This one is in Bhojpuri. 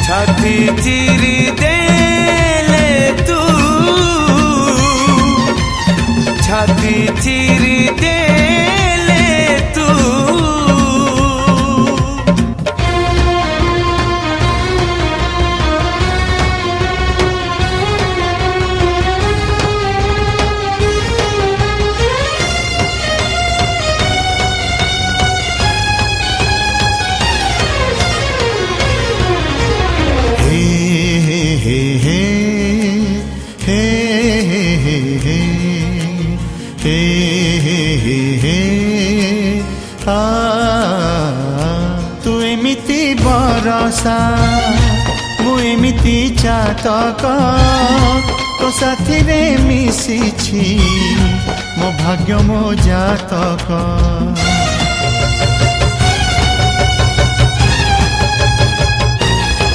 छाती चिरी देले तू छाती चिरी देले तू तू एमिति बरसा मु एमिति चातक तो साथी रे मिशिछि मो भाग्य मो जातक।